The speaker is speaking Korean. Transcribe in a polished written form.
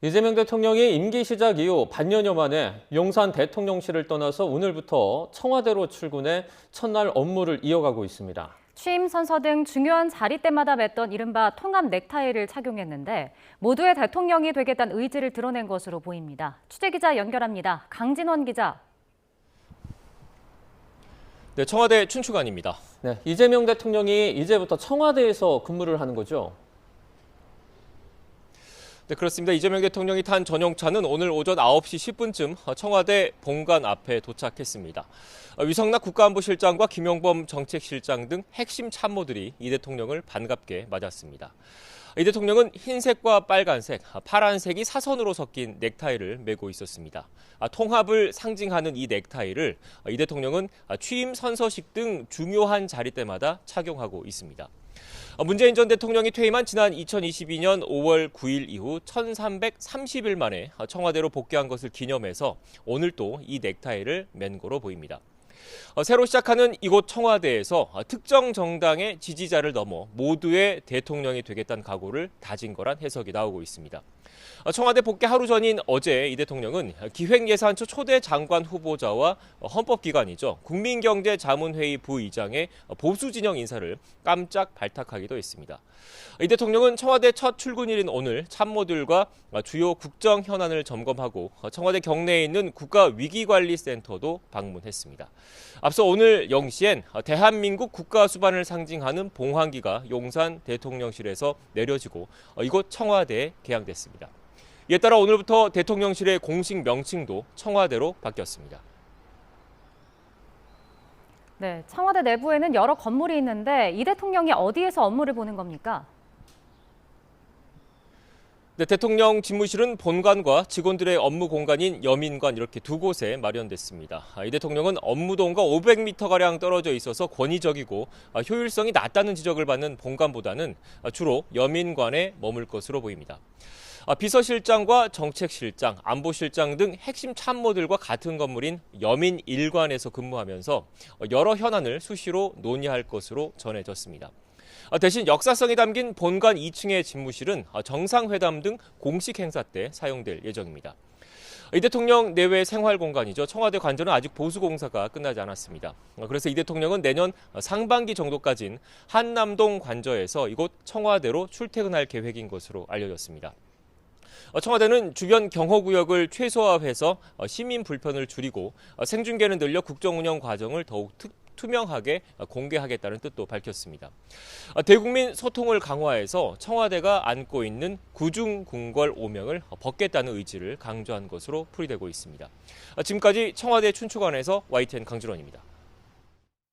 이재명 대통령이 임기 시작 이후 반년여 만에 용산 대통령실을 떠나서 오늘부터 청와대로 출근해 첫날 업무를 이어가고 있습니다. 취임 선서 등 중요한 자리 때마다 맸던 이른바 통합 넥타이를 착용했는데 모두의 대통령이 되겠다는 의지를 드러낸 것으로 보입니다. 취재기자 연결합니다. 강진원 기자. 네, 청와대 춘추관입니다. 네, 이재명 대통령이 이제부터 청와대에서 근무를 하는 거죠? 네, 그렇습니다. 이재명 대통령이 탄 전용차는 오늘 오전 9시 10분쯤 청와대 본관 앞에 도착했습니다. 위성락 국가안보실장과 김용범 정책실장 등 핵심 참모들이 이 대통령을 반갑게 맞았습니다. 이 대통령은 흰색과 빨간색, 파란색이 사선으로 섞인 넥타이를 메고 있었습니다. 통합을 상징하는 이 넥타이를 이 대통령은 취임 선서식 등 중요한 자리 때마다 착용하고 있습니다. 문재인 전 대통령이 퇴임한 지난 2022년 5월 9일 이후 1330일 만에 청와대로 복귀한 것을 기념해서 오늘 또 이 넥타이를 맨 거로 보입니다. 새로 시작하는 이곳 청와대에서 특정 정당의 지지자를 넘어 모두의 대통령이 되겠다는 각오를 다진 거란 해석이 나오고 있습니다. 청와대 복귀 하루 전인 어제 이 대통령은 기획예산처 초대 장관 후보자와 헌법기관이죠. 국민경제자문회의 부의장의 보수 진영 인사를 깜짝 발탁하기도 했습니다. 이 대통령은 청와대 첫 출근일인 오늘 참모들과 주요 국정 현안을 점검하고 청와대 경내에 있는 국가위기관리센터도 방문했습니다. 앞서 오늘 0시엔 대한민국 국가수반을 상징하는 봉황기가 용산 대통령실에서 내려지고 이곳 청와대에 개항됐습니다. 이에 따라 오늘부터 대통령실의 공식 명칭도 청와대로 바뀌었습니다. 네, 청와대 내부에는 여러 건물이 있는데 이 대통령이 어디에서 업무를 보는 겁니까? 네, 대통령 집무실은 본관과 직원들의 업무 공간인 여민관 이렇게 두 곳에 마련됐습니다. 이 대통령은 업무동과 500m가량 떨어져 있어서 권위적이고 효율성이 낮다는 지적을 받는 본관보다는 주로 여민관에 머물 것으로 보입니다. 비서실장과 정책실장, 안보실장 등 핵심 참모들과 같은 건물인 여민 1관에서 근무하면서 여러 현안을 수시로 논의할 것으로 전해졌습니다. 대신 역사성이 담긴 본관 2층의 집무실은 정상회담 등 공식 행사 때 사용될 예정입니다. 이 대통령 내외 생활 공간이죠. 청와대 관저는 아직 보수 공사가 끝나지 않았습니다. 그래서 이 대통령은 내년 상반기 정도까지는 한남동 관저에서 이곳 청와대로 출퇴근할 계획인 것으로 알려졌습니다. 청와대는 주변 경호구역을 최소화해서 시민 불편을 줄이고 생중계는 늘려 국정운영 과정을 더욱 투명하게 공개하겠다는 뜻도 밝혔습니다. 대국민 소통을 강화해서 청와대가 안고 있는 구중궁궐 오명을 벗겠다는 의지를 강조한 것으로 풀이되고 있습니다. 지금까지 청와대 춘추관에서 YTN 강준원입니다.